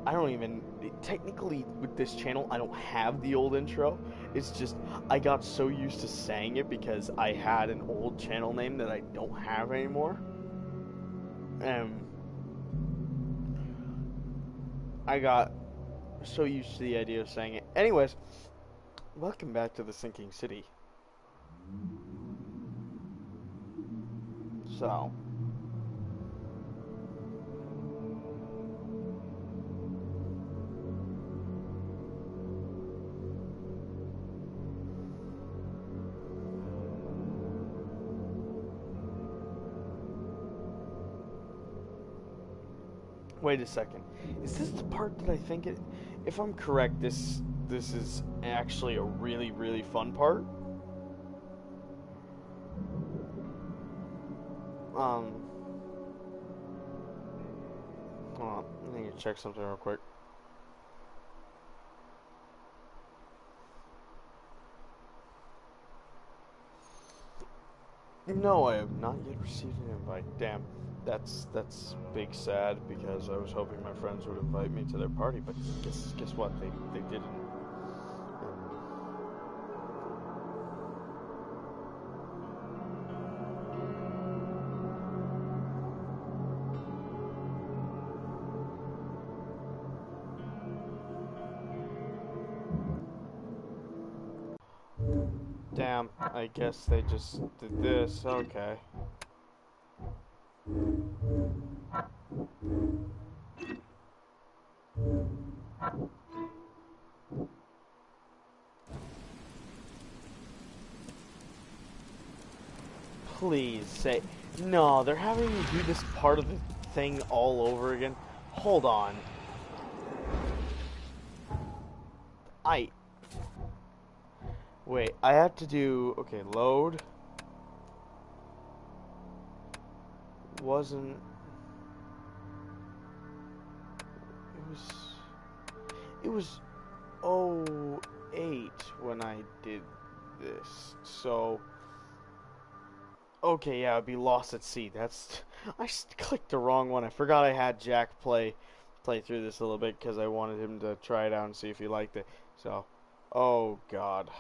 I don't even technically with this channel I don't have the old intro. It's just I got so used to saying it because I had an old channel name that I don't have anymore. And I got so used to the idea of saying it. Anyways, welcome back to the Sinking City. So, wait a second. Is this the part that I think it? If I'm correct, this is actually a really fun part. Um, hold on. I need to check something real quick. No, I have not yet received an invite. Damn, that's big sad because I was hoping my friends would invite me to their party, but guess what? They didn't. Damn, I guess they just did this. Okay. Please say no. They're having me do this part of the thing all over again. Hold on. I wait. I have to do okay. Load wasn't. It was 08 when I did this. So okay, yeah, I'd be lost at sea. That's I clicked the wrong one. I forgot I had Jack play through this a little bit because I wanted him to try it out and see if he liked it. So, oh god,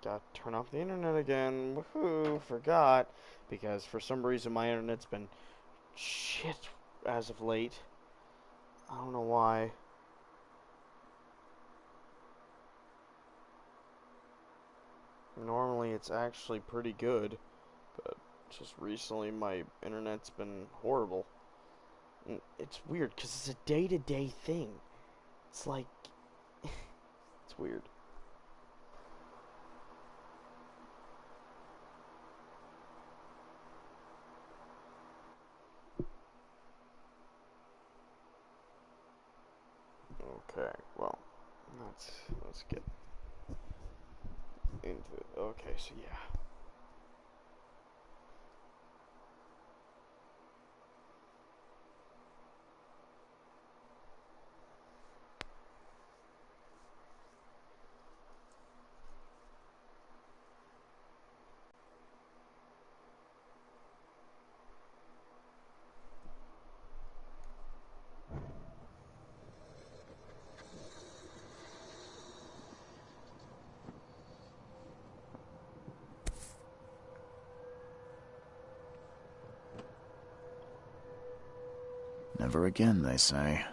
got to turn off the internet again. Woohoo! Forgot because for some reason my internet's been shit as of late. I don't know why. Normally it's actually pretty good, but just recently my internet's been horrible. And it's weird because it's a day-to-day thing. It's like it's weird. Okay, well, let's get into it. Okay, so yeah. Never again, they say.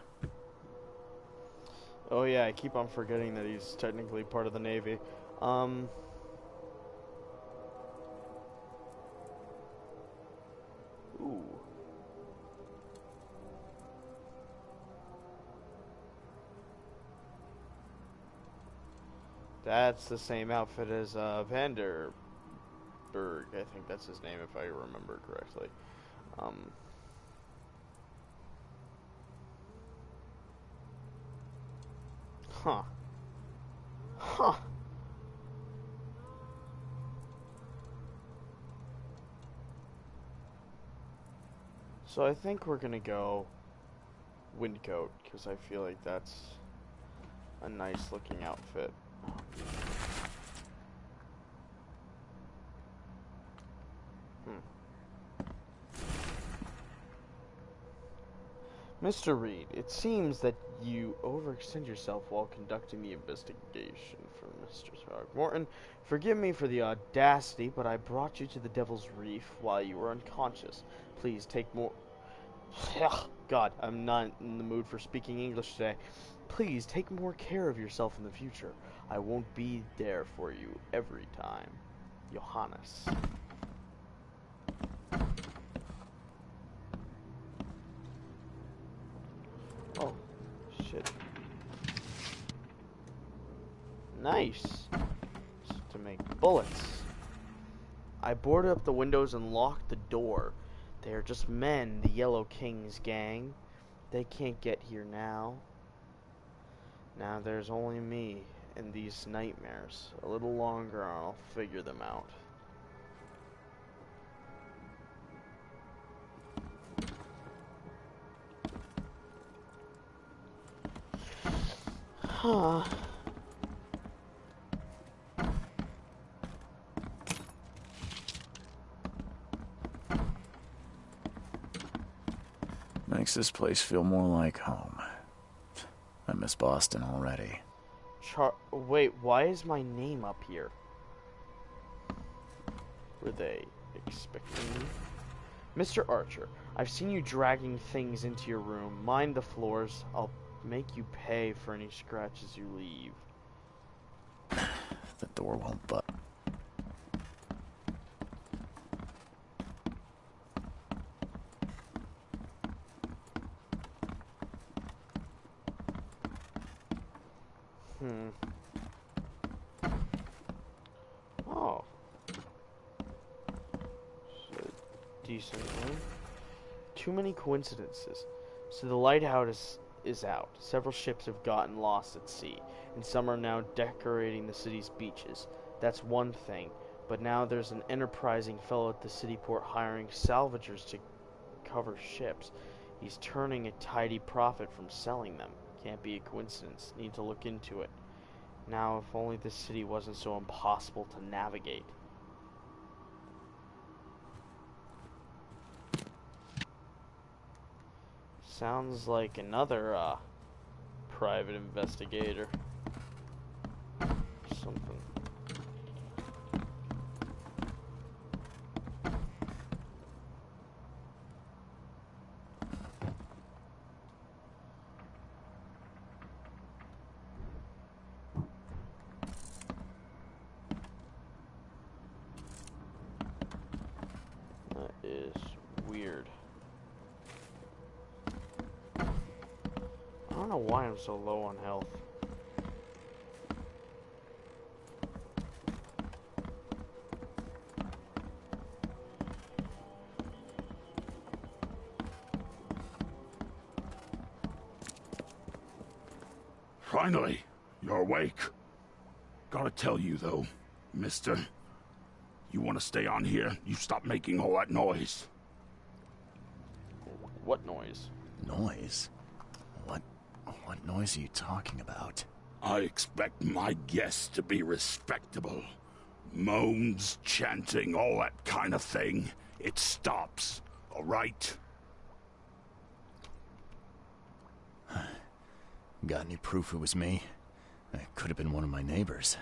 Oh yeah, I keep on forgetting that he's technically part of the Navy. Um, ooh. That's the same outfit as Vanderberg. I think that's his name if I remember correctly. Um, huh. Huh. So I think we're gonna go Windcoat because I feel like that's a nice looking outfit. Mr. Reed, it seems that you overextend yourself while conducting the investigation for Mr. Throgmorton. Forgive me for the audacity, but I brought you to the Devil's Reef while you were unconscious. Please take more... God, I'm not in the mood for speaking English today. Please take more care of yourself in the future. I won't be there for you every time. Johannes. Oh, shit. Nice. To make bullets. I boarded up the windows and locked the door. They are just men, the Yellow King's gang. They can't get here now. Now there's only me and these nightmares. A little longer and I'll figure them out. Huh. Makes this place feel more like home. I miss Boston already. Wait, why is my name up here? Were they expecting me? Mr. Archer, I've seen you dragging things into your room. Mind the floors. I'll make you pay for any scratches you leave. The door won't budge. Oh. So, decent room. Too many coincidences. So the lighthouse is out. Several ships have gotten lost at sea, and some are now decorating the city's beaches. That's one thing. But now there's an enterprising fellow at the city port hiring salvagers to cover ships. He's turning a tidy profit from selling them. Can't be a coincidence. Need to look into it. Now, if only this city wasn't so impossible to navigate. Sounds like another, private investigator. Something. That is weird. I don't know why I'm so low on health. Finally, you're awake. Gotta tell you, though, mister, you want to stay on here, you stop making all that noise. What noise? Noise? What noise are you talking about? I expect my guests to be respectable. Moans, chanting, all that kind of thing. It stops, all right? Got any proof it was me? It could have been one of my neighbors.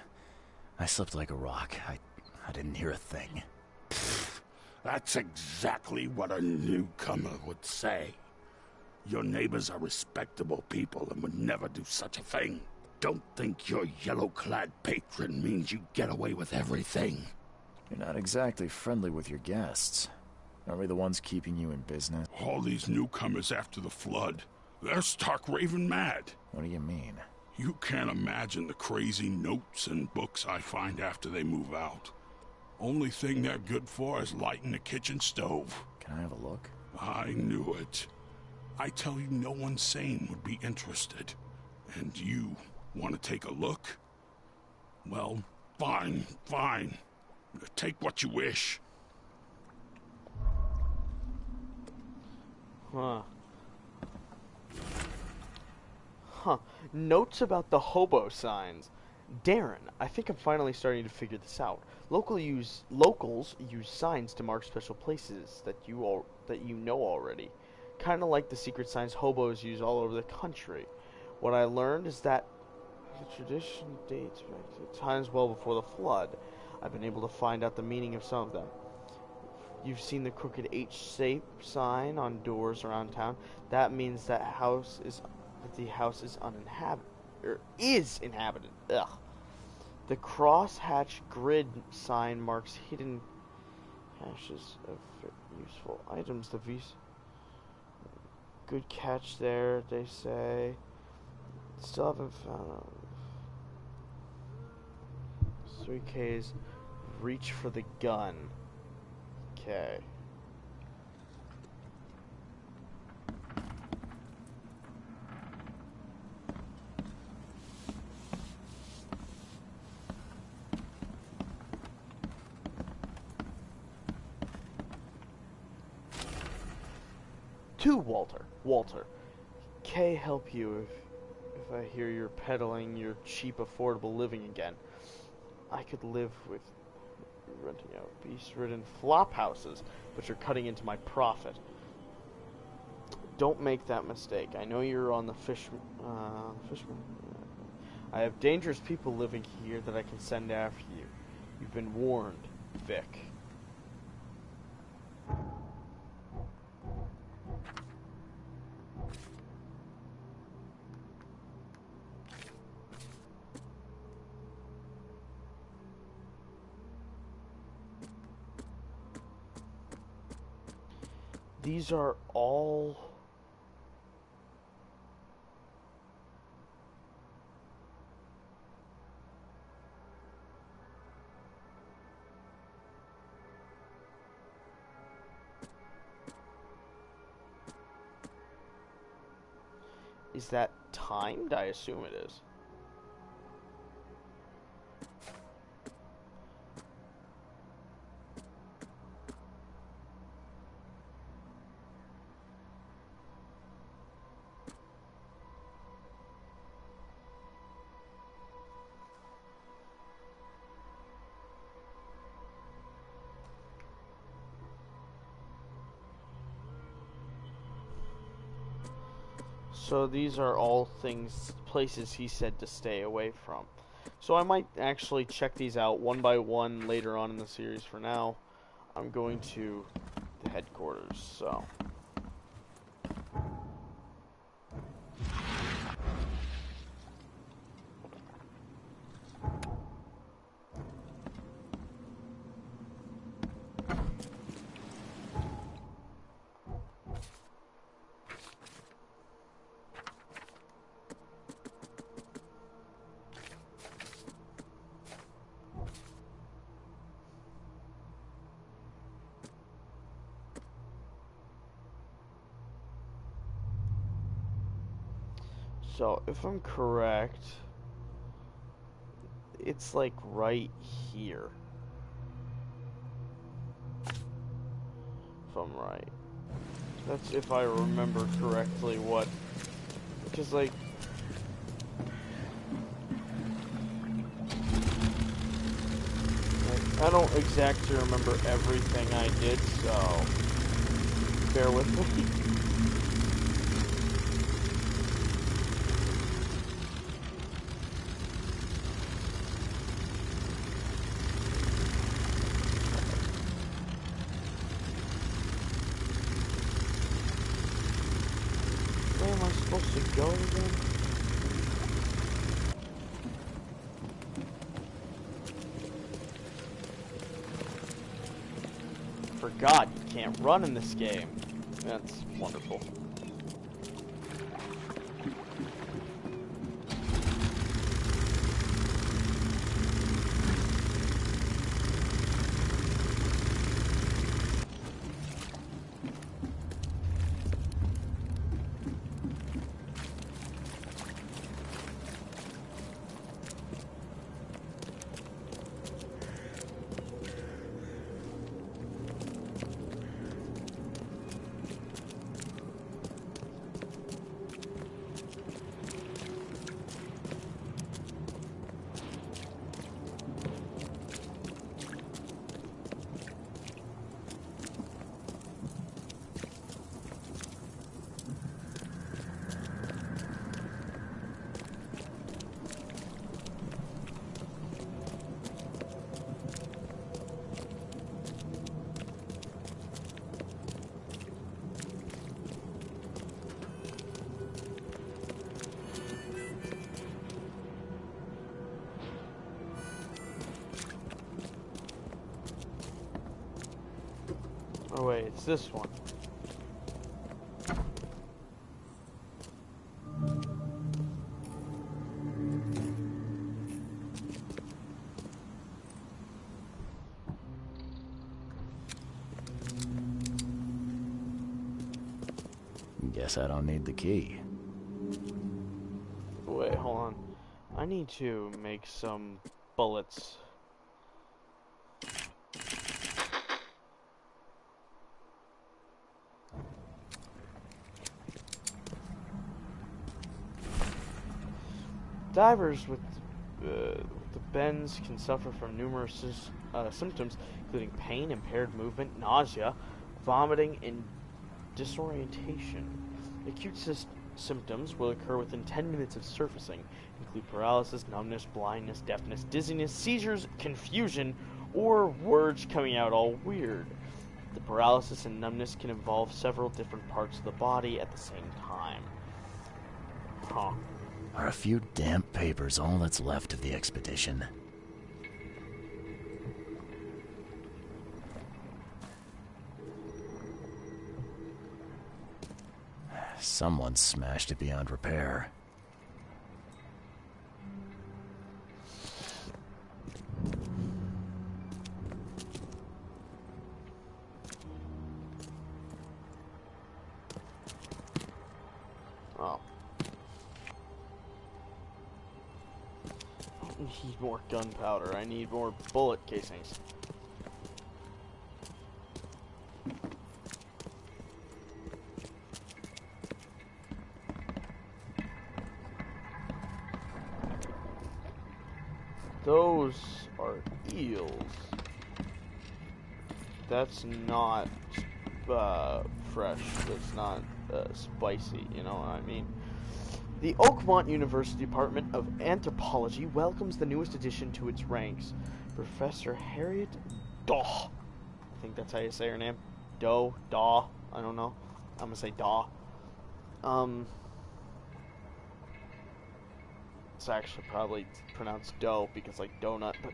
I slept like a rock. I didn't hear a thing. That's exactly what a newcomer would say. Your neighbors are respectable people and would never do such a thing. Don't think your yellow-clad patron means you get away with everything. You're not exactly friendly with your guests. Are we the ones keeping you in business? All these newcomers after the flood, they're stark raving mad. What do you mean? You can't imagine the crazy notes and books I find after they move out. Only thing they're good for is lighting the kitchen stove. Can I have a look? I knew it. I tell you, no one sane would be interested. And you want to take a look? Well, fine. Take what you wish. Huh. Notes about the hobo signs. Darren, I think I'm finally starting to figure this out. Locals use signs to mark special places that you know already. kind of like the secret signs hobos use all over the country. What I learned is that the tradition dates back to times well before the flood. I've been able to find out the meaning of some of them. You've seen the crooked H-shape sign on doors around town. That means that the house is uninhabited, or is inhabited. Ugh. The crosshatch grid sign marks hidden caches of useful items. Good catch there, they say. Still haven't found 3Ks. Reach for the gun. Okay. To Walter. Walter, K help you if I hear you're peddling your cheap, affordable living again. I could live with renting out beast-ridden flop houses, but you're cutting into my profit. Don't make that mistake. I know you're on the fishman. I have dangerous people living here that I can send after you. You've been warned, Vic. These are all... Is that timed? I assume it is. So these are all places he said to stay away from. So I might actually check these out one by one later on in the series. For now, I'm going to the headquarters, so... So, if I'm correct, it's like right here. If I'm right. That's if I remember correctly what... Because, like... I don't exactly remember everything I did, so... Bear with me. Where am I supposed to go again? Forgot you can't run in this game. That's wonderful. it's this one. Guess I don't need the key. Wait, hold on. I need to make some bullets. Divers with the bends can suffer from numerous symptoms, including pain, impaired movement, nausea, vomiting, and disorientation. Acute symptoms will occur within 10 minutes of surfacing, include paralysis, numbness, blindness, deafness, dizziness, seizures, confusion, or words coming out all weird. The paralysis and numbness can involve several different parts of the body at the same time. Huh. Are a few damp papers all that's left of the expedition? Someone smashed it beyond repair. Oh. I need more gunpowder. I need more bullet casings. Those are eels. That's not fresh. That's not spicy, you know what I mean? The Oakmont University Department of Anthropology welcomes the newest addition to its ranks, Professor Harriet Daw. I think that's how you say her name. Daw. I don't know. I'm gonna say Daw. It's actually probably pronounced dough because like donut, but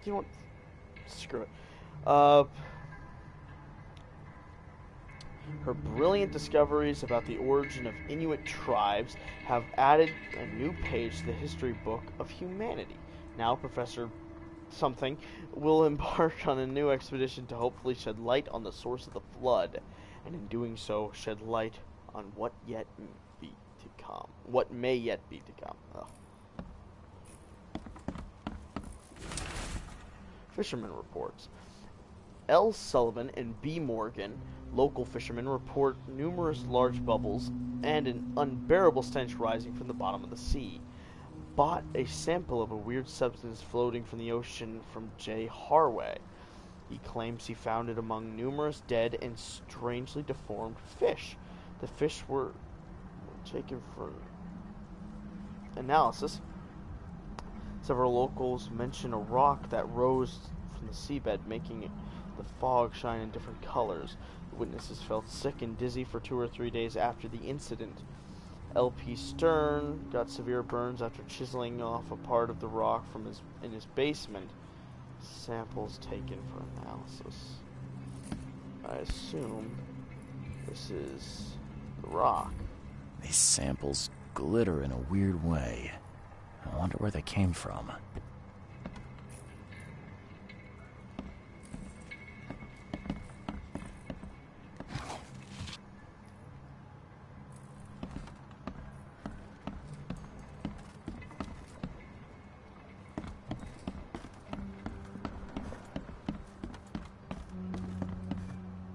you know what? Screw it. Her brilliant discoveries about the origin of Inuit tribes have added a new page to the history book of humanity. Now, Professor Something will embark on a new expedition to hopefully shed light on the source of the flood, and in doing so, shed light on what may yet be to come. Ugh. Fisherman reports. L. Sullivan and B. Morgan, local fishermen, report numerous large bubbles and an unbearable stench rising from the bottom of the sea. Bought a sample of a weird substance floating from the ocean from J. Harway. He claims he found it among numerous dead and strangely deformed fish. The fish were taken for analysis. Several locals mention a rock that rose from the seabed, making the fog shine in different colors. The witnesses felt sick and dizzy for 2 or 3 days after the incident. L.P. Stern got severe burns after chiseling off a part of the rock from in his basement. Samples taken for analysis. I assume this is the rock. These samples glitter in a weird way. I wonder where they came from.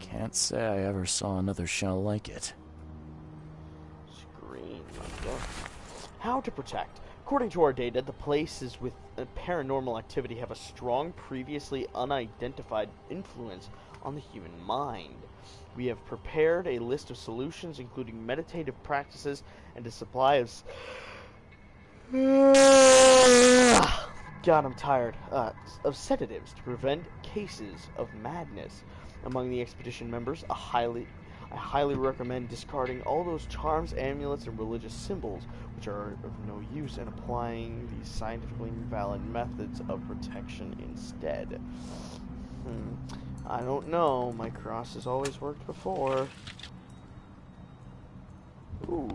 Can't say I ever saw another shell like it. Screen window. How to protect. According to our data, the places with paranormal activity have a strong, previously unidentified influence on the human mind. We have prepared a list of solutions, including meditative practices and a supply of... God, I'm tired. Of sedatives to prevent cases of madness. Among the expedition members, I highly recommend discarding all those charms, amulets, and religious symbols, which are of no use, and applying these scientifically valid methods of protection instead. I don't know. My cross has always worked before. Ooh,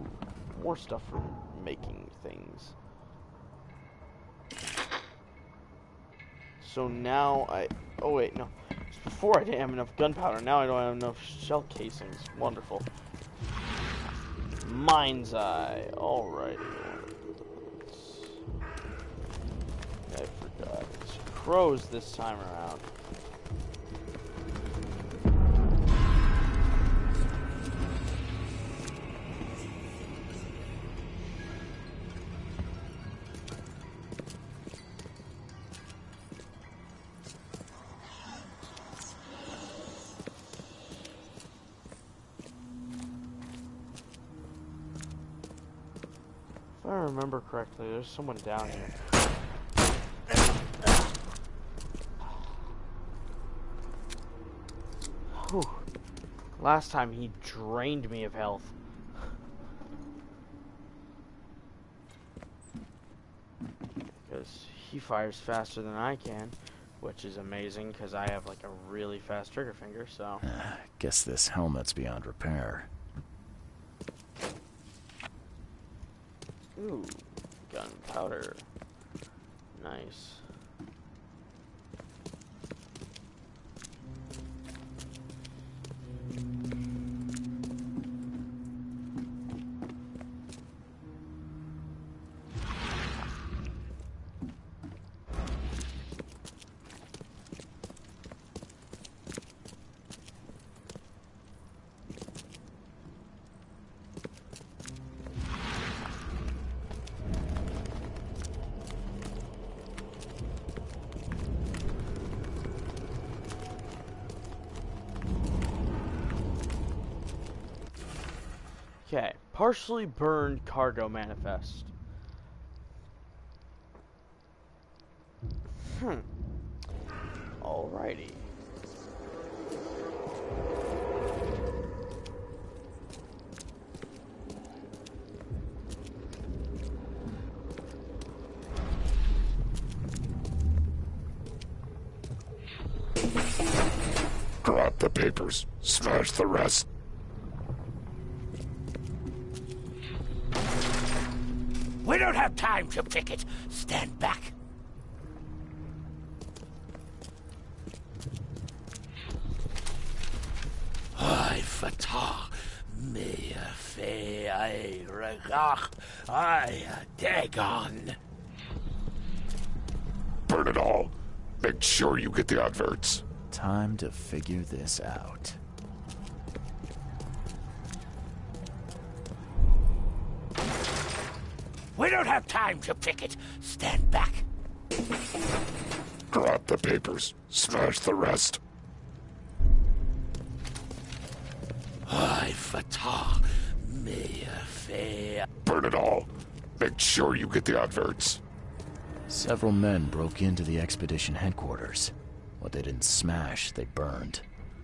more stuff for making things. So now oh wait, no. Before I didn't have enough gunpowder. Now I don't have enough shell casings. Wonderful. Mind's Eye. Alrighty. I forgot. It's crows this time around. If I remember correctly, there's someone down here. Whew. Last time he drained me of health. Because he fires faster than I can, which is amazing because I have like a really fast trigger finger, so. Guess this helmet's beyond repair. Ooh, gunpowder. Nice. Okay, partially burned cargo manifest. Alrighty. Drop the papers. Smash the rest. We don't have time to picket. Stand back. Ay, Fatah. Me fe ay regach. Ay, Dagon. Burn it all. Make sure you get the adverts. Time to figure this out. We don't have time to picket. Stand back. Drop the papers. Smash the rest. Ay, Fatah. Me fe. Burn it all. Make sure you get the adverts. Several men broke into the expedition headquarters. What they didn't smash, they burned.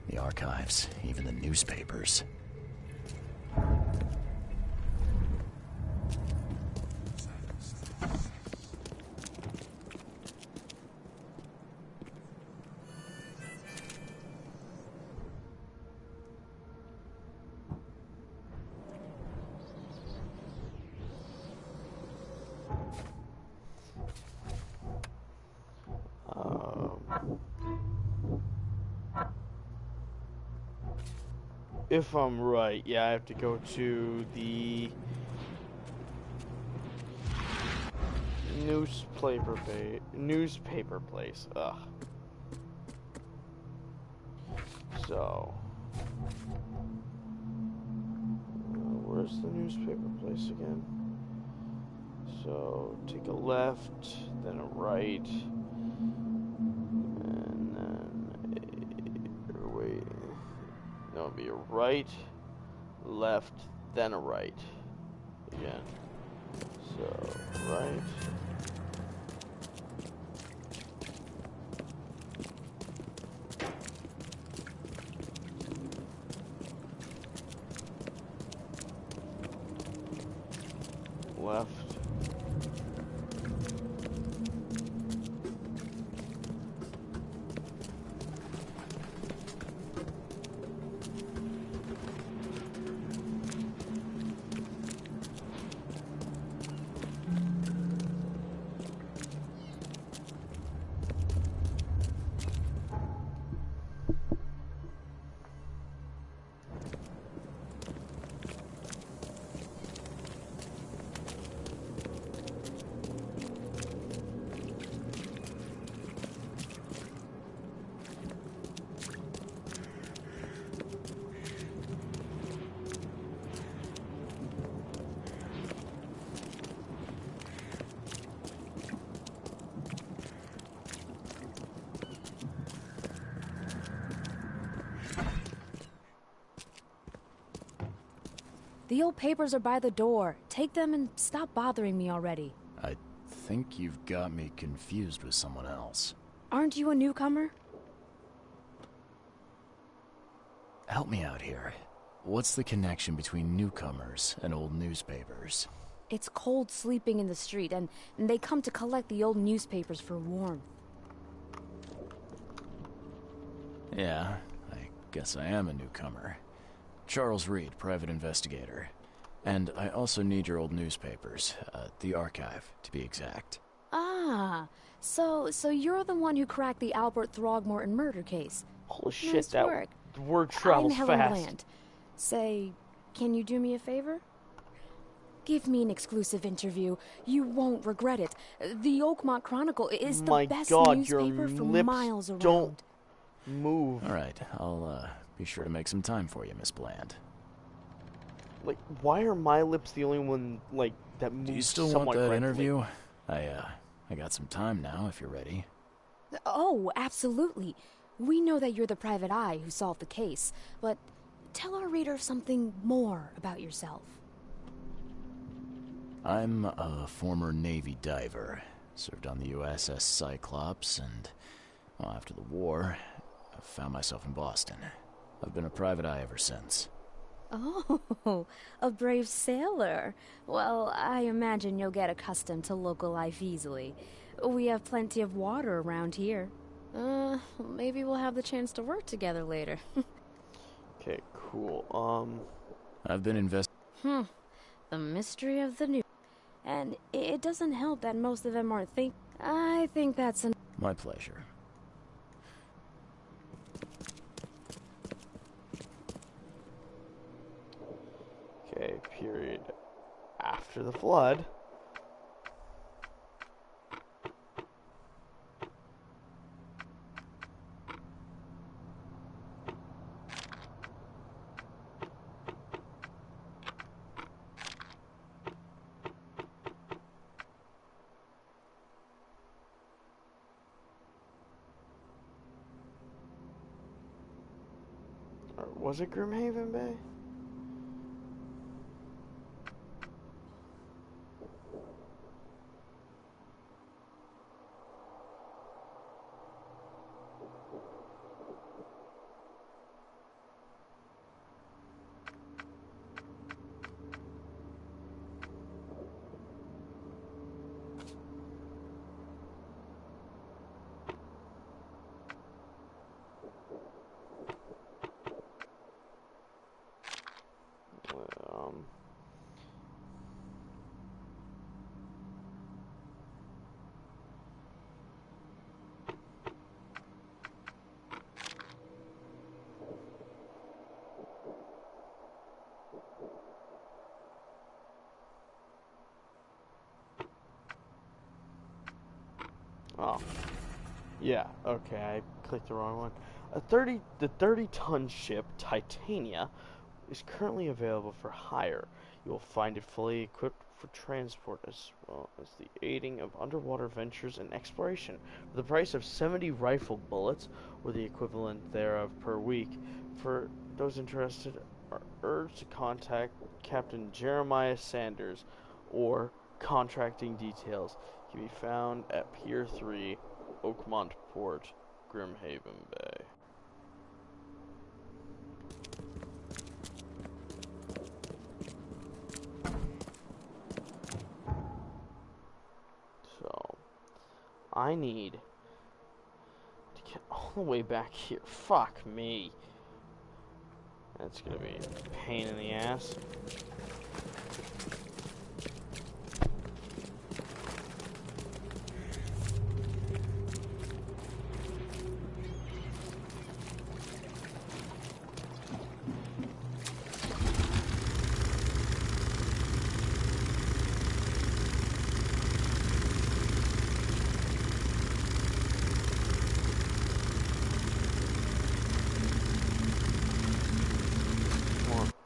The archives, even the newspapers. If I'm right, yeah, I have to go to the newspaper place. Ugh. So, where's the newspaper place again? So, take a left, then a right, and then wait. No, it'll be a right, left, then a right. Again. So, right. Left. The old papers are by the door. Take them and stop bothering me already. I think you've got me confused with someone else. Aren't you a newcomer? Help me out here. What's the connection between newcomers and old newspapers? It's cold sleeping in the street, and they come to collect the old newspapers for warmth. Yeah, I guess I am a newcomer. Charles Reed, private investigator. And I also need your old newspapers, the archive, to be exact. Ah, so you're the one who cracked the Albert Throgmorton murder case. Holy shit, Nice that work. word travels I'm Helen fast. Bland. Say, can you do me a favor? Give me an exclusive interview. You won't regret it. The Oakmont Chronicle is the My best God, your newspaper for lips miles around. don't move. All right, I'll be sure to make some time for you, Miss Bland. Like, why are my lips the only one, like, that moves Do you still want somewhat that correctly? interview? I got some time now, if you're ready. Oh, absolutely. We know that you're the private eye who solved the case, but tell our reader something more about yourself. I'm a former Navy diver. Served on the USS Cyclops, and, well, after the war, I found myself in Boston. I've been a private eye ever since. Oh, a brave sailor. Well, I imagine you'll get accustomed to local life easily. We have plenty of water around here. Maybe we'll have the chance to work together later. Okay, cool. I've been The mystery of the new. And it doesn't help that most of them aren't I think that's an... My pleasure. Okay, period. After the flood. Or was it Grimhaven Bay? Um, Oh. Yeah, okay, I clicked the wrong one. The 30-ton ship, Titania, is currently available for hire. You will find it fully equipped for transport as well as the aiding of underwater ventures and exploration. For the price of 70 rifle bullets, or the equivalent thereof per week, for those interested are urged to contact Captain Jeremiah Sanders, or contracting details can be found at Pier 3, Oakmont Port, Grimhaven Bay. So, I need to get all the way back here. Fuck me. That's gonna be a pain in the ass.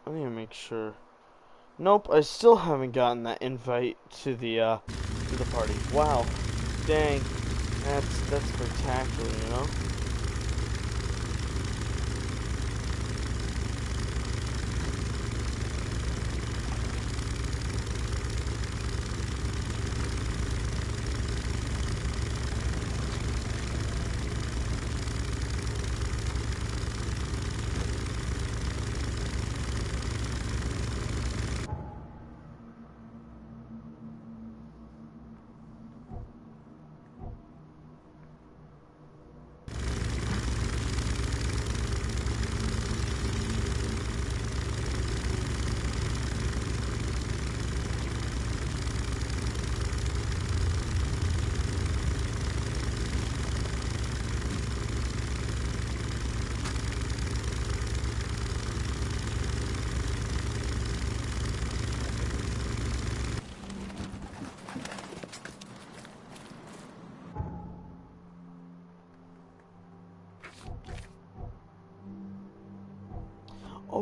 I need to make sure. Nope, I still haven't gotten that invite to the party. Wow, dang, that's spectacular, you know.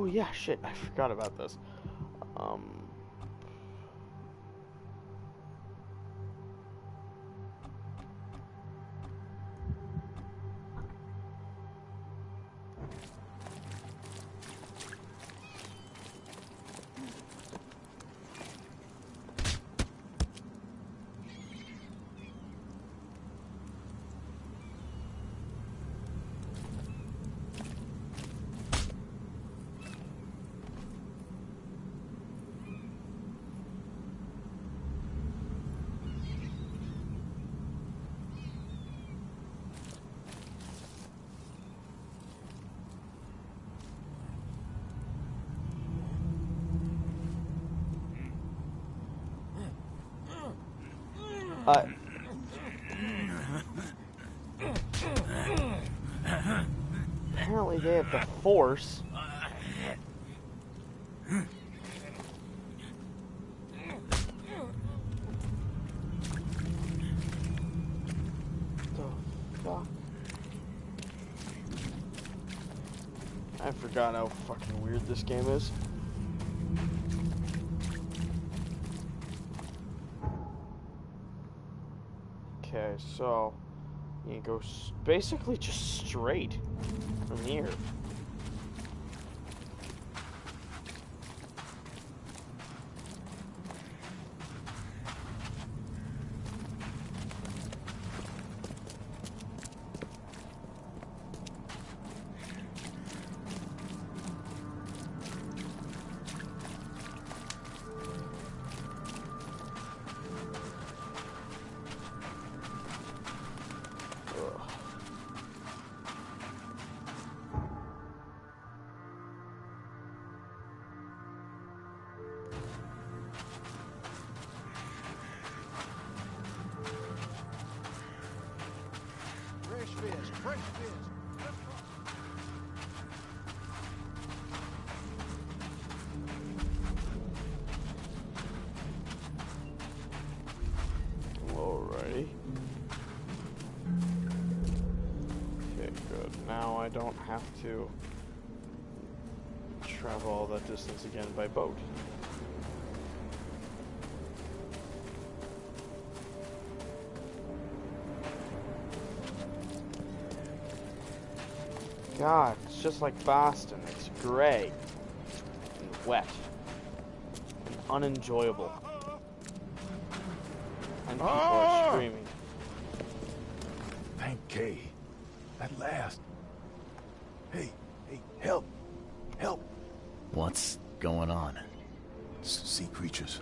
Oh yeah, shit, I forgot about this. Um... Apparently they have the Force. The fuck? I forgot how fucking weird this game is. Okay, so you go basically just straight from here. Alrighty. Okay, good. Now I don't have to travel all that distance again by boat. God, it's just like Boston. It's gray and wet and unenjoyable. And people are screaming. Thank Kay. At last. Hey, help. Help. What's going on? Sea creatures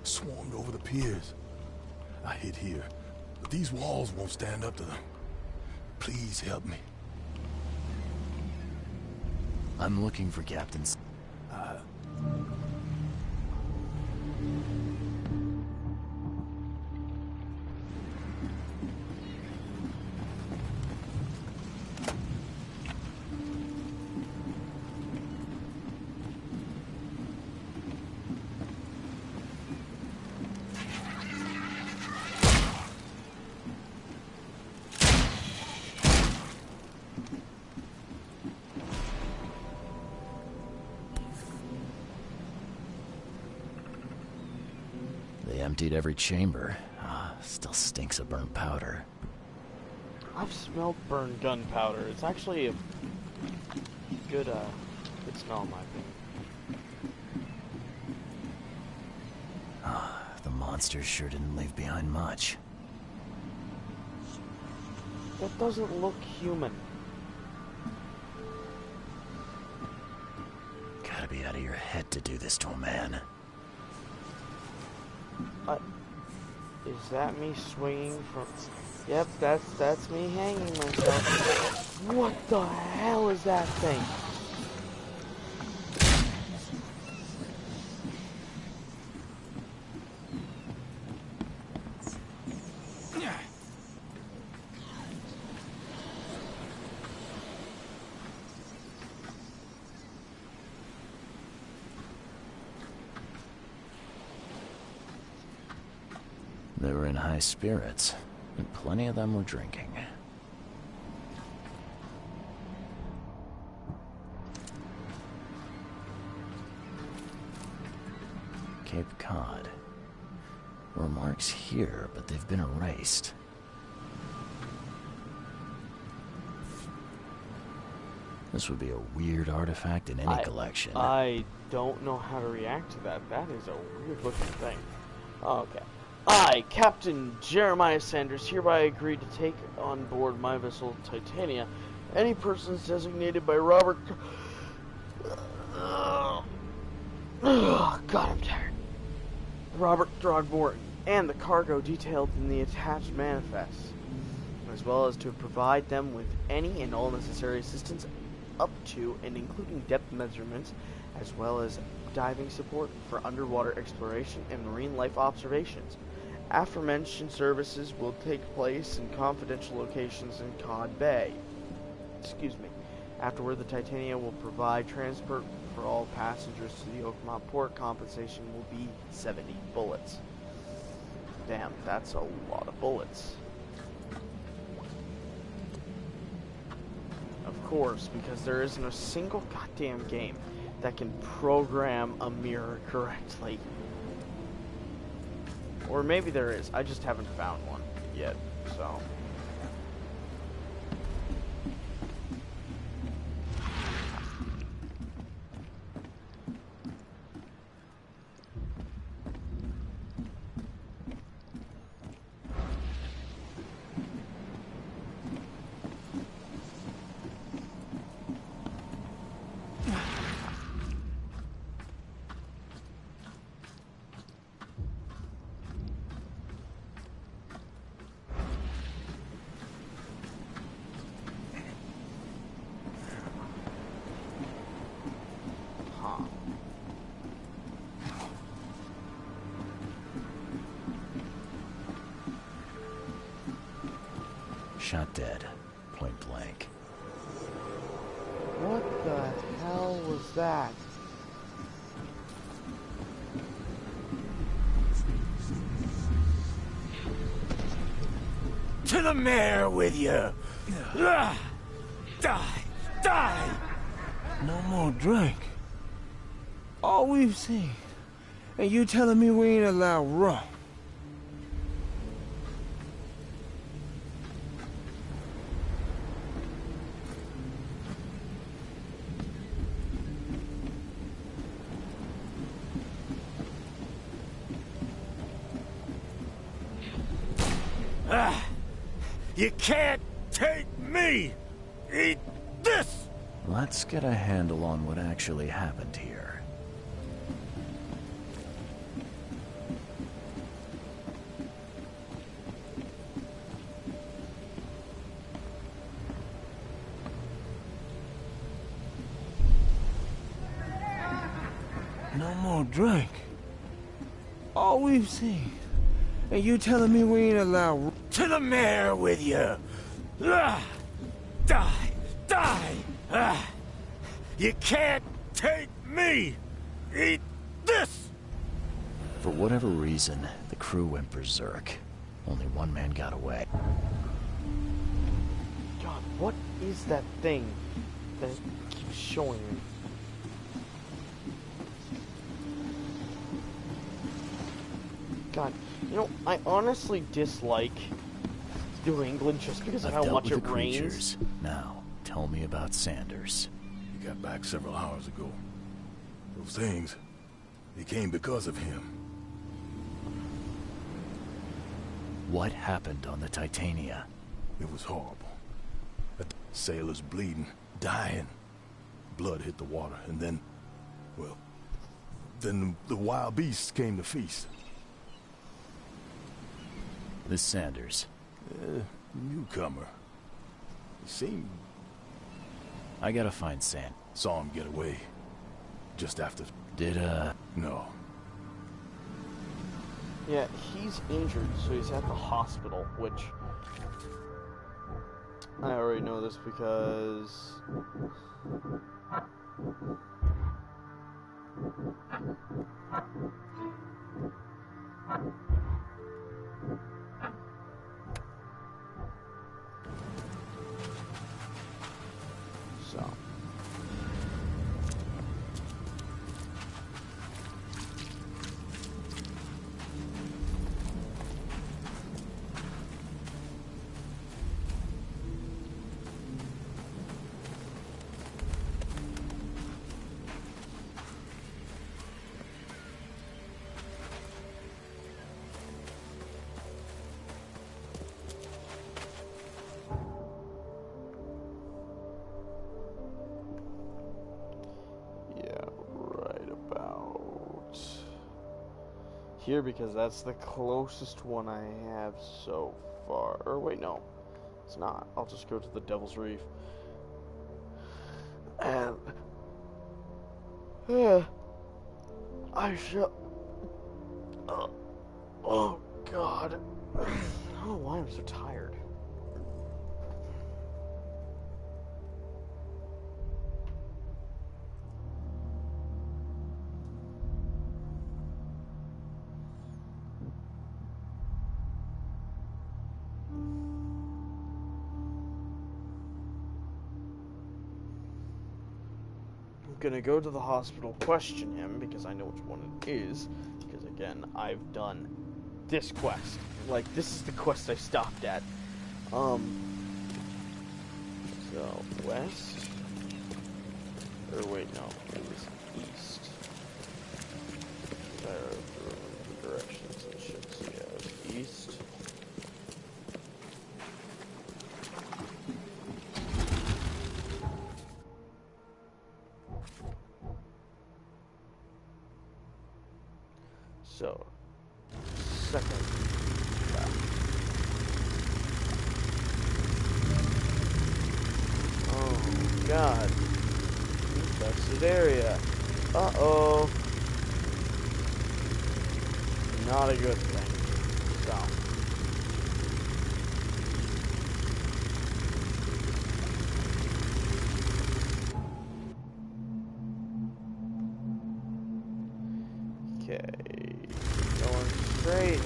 swarmed over the piers. I hid here, but these walls won't stand up to them. Please help me. I'm looking for Captain They emptied every chamber. Still stinks of burnt powder. I've smelled burned gunpowder. It's actually a good smell in my opinion. The monsters sure didn't leave behind much. That doesn't look human. Gotta be out of your head to do this to a man. Is that me swinging from... Yep, that's me hanging myself. What the hell is that thing? They were in high spirits, and plenty of them were drinking. Cape Cod. There were marks here, but they've been erased. This would be a weird artifact in any collection. I don't know how to react to that. That is a weird looking thing. Okay. I, Captain Jeremiah Sanders, hereby agree to take on board my vessel Titania any persons designated by Robert... God, I'm tired. Robert Throgmorton, and the cargo detailed in the attached manifest, as well as to provide them with any and all necessary assistance up to and including depth measurements, as well as diving support for underwater exploration and marine life observations. Aforementioned services will take place in confidential locations in Cod Bay. Excuse me. Afterward, the Titania will provide transport for all passengers to the Oakmont port. Compensation will be 70 bullets. Damn, that's a lot of bullets. Of course, because there isn't a single goddamn game that can program a mirror correctly. Or maybe there is. I just haven't found one yet, so... Shot dead, point blank. What the hell was that? To the mare with you! Die! Die! No more drink. All we've seen. And you telling me we ain't allowed rum? You can't take me! Eat this! Let's get a handle on what actually happened here. No more drink. All we've seen. And you telling me we ain't allowed rum? To the mare with you! Die! Die! You can't take me! Eat this! For whatever reason, the crew went berserk. Only one man got away. God, what is that thing that keeps showing me? God, you know, I honestly dislike New England just because of I've how dealt much with it the rains. creatures. Now, tell me about Sanders. He got back several hours ago. Those things, they came because of him. What happened on the Titania? It was horrible. Sailors bleeding, dying. Blood hit the water, and then, well, then the wild beasts came to feast. This Sanders. Newcomer. He seemed... I gotta find Sand. Saw him get away. Just after... Did, No. Yeah, he's injured, so he's at the hospital, which... I already know this because... So... here because that's the closest one I have so far. Or wait, no, it's not. I'll just go to the Devil's Reef. And I shall. Oh God! I don't know why I'm so tired. Gonna go to the hospital, question him, because I know which one it is, because again, I've done this quest. Like, this is the quest I stopped at. So, west, or wait, no, it was east. There are the directions and shit, so yeah, it was east. So, second left. Oh, God. Infested area. Uh-oh. Not a good thing. So. Okay. Going straight.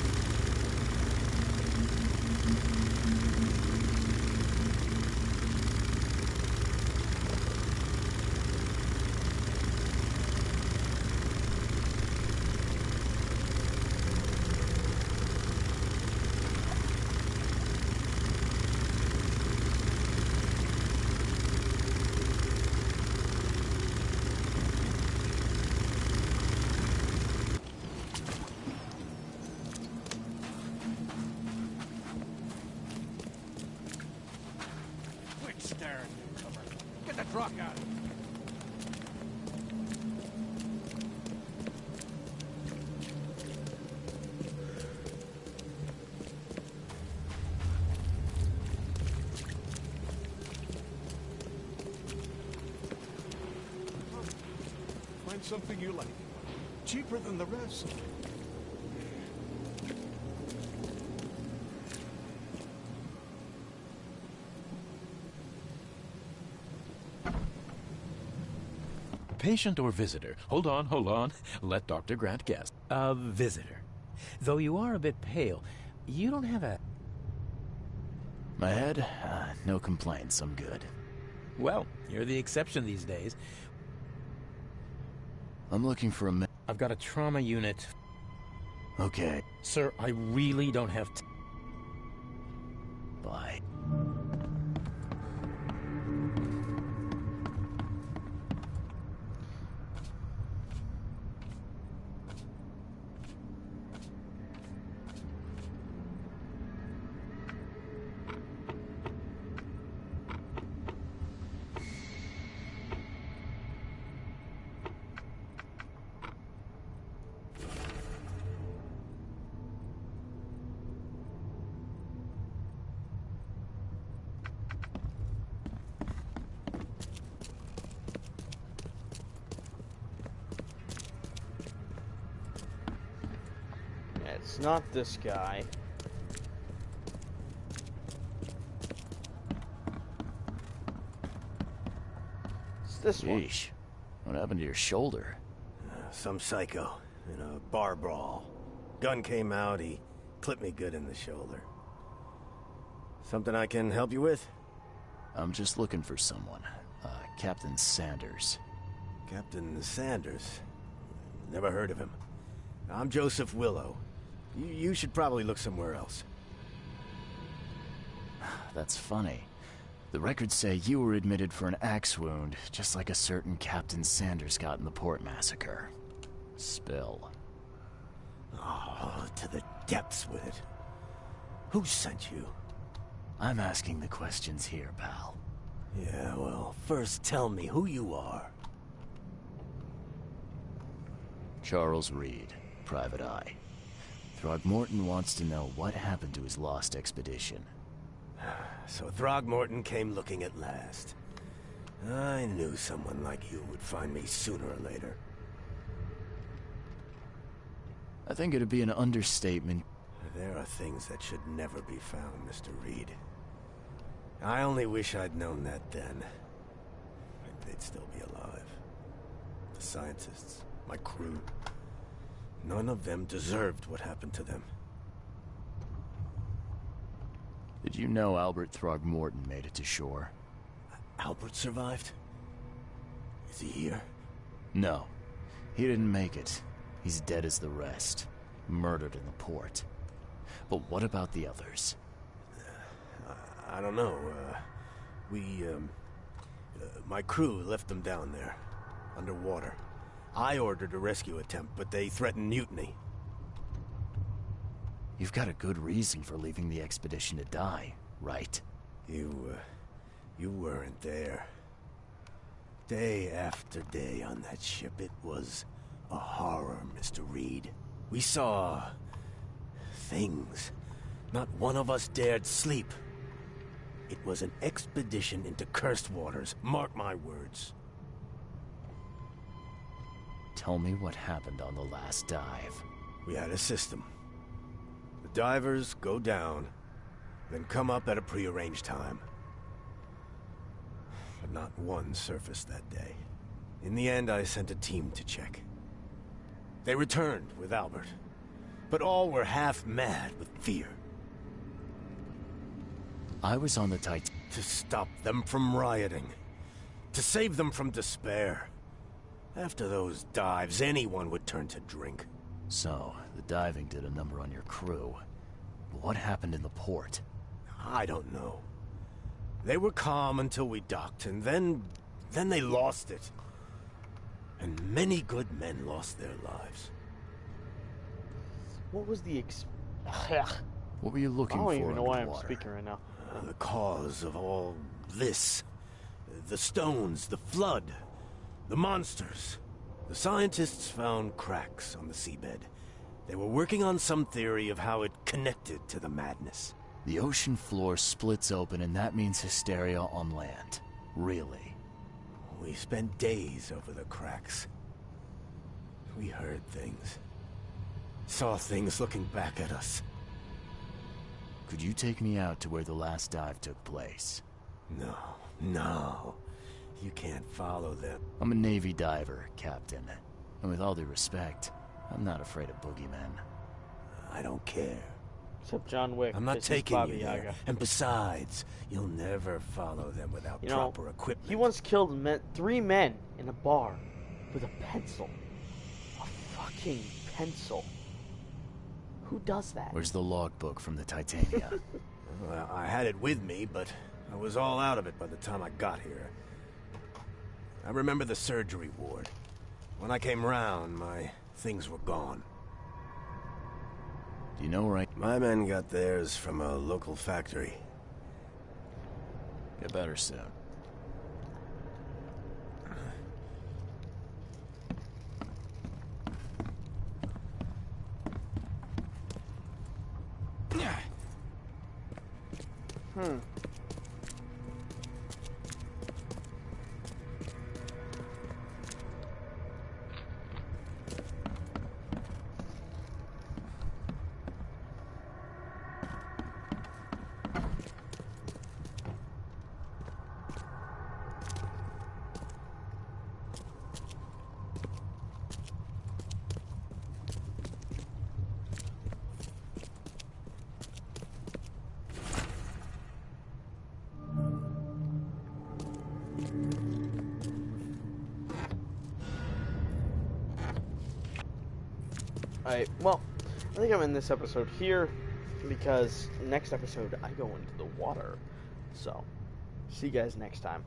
Get the truck out. Find something you like. Cheaper than the rest. Patient or visitor? Hold on. Let Dr. Grant guess. A visitor. Though you are a bit pale, you don't have a... My head? No complaints, I'm good. Well, you're the exception these days. I'm looking for a I've got a trauma unit. Okay. Sir, I really don't have Bye. It's not this guy. It's this one. Yeesh. What happened to your shoulder? Some psycho in a bar brawl. Gun came out, he clipped me good in the shoulder. Something I can help you with? I'm just looking for someone. Captain Sanders. Captain Sanders? Never heard of him. I'm Joseph Willow. You should probably look somewhere else. That's funny. The records say you were admitted for an axe wound, just like a certain Captain Sanders got in the Port Massacre. Spill. Oh, to the depths with it. Who sent you? I'm asking the questions here, pal. Yeah, well, first tell me who you are. Charles Reed, Private Eye. Throgmorton wants to know what happened to his lost expedition. So Throgmorton came looking at last. I knew someone like you would find me sooner or later. I think it'd be an understatement. There are things that should never be found, Mr. Reed. I only wish I'd known that then. They'd still be alive. The scientists, my crew. None of them deserved what happened to them. Did you know Albert Throgmorton made it to shore? Albert survived? Is he here? No. He didn't make it. He's dead as the rest. Murdered in the port. But what about the others? I don't know. My crew left them down there, underwater. I ordered a rescue attempt, but they threatened mutiny. You've got a good reason for leaving the expedition to die, right? You weren't there. Day after day on that ship, it was a horror, Mr. Reed. We saw things. Not one of us dared sleep. It was an expedition into cursed waters. Mark my words. Tell me what happened on the last dive. We had a system. The divers go down, then come up at a prearranged time. But not one surfaced that day. In the end, I sent a team to check. They returned with Albert, but all were half mad with fear. I was on the Titan. To stop them from rioting. To save them from despair. After those dives, anyone would turn to drink. So, the diving did a number on your crew. But what happened in the port? I don't know. They were calm until we docked, and then they lost it. And many good men lost their lives. What was the What were you looking for? I don't even know why I'm underwater? speaking right now. The cause of all this. The stones, the flood, the monsters. The scientists found cracks on the seabed. They were working on some theory of how it connected to the madness. The ocean floor splits open, and that means hysteria on land. Really? We spent days over the cracks. We heard things. Saw things looking back at us. Could you take me out to where the last dive took place? No. You can't follow them. I'm a Navy diver, Captain. And with all due respect, I'm not afraid of boogeymen. I don't care. Except John Wick. I'm not This is taking Baba you Yaga. there. And besides, you'll never follow them without proper equipment. He once killed 3 men in a bar with a pencil. A fucking pencil. Who does that? Where's the logbook from the Titania? Well, I had it with me, but I was all out of it by the time I got here. I remember the surgery ward. When I came round, my things were gone. Do you know right? My men got theirs from a local factory. Get better soon. Alright, well, I think I'm in this episode here because next episode I go into the water. So, see you guys next time.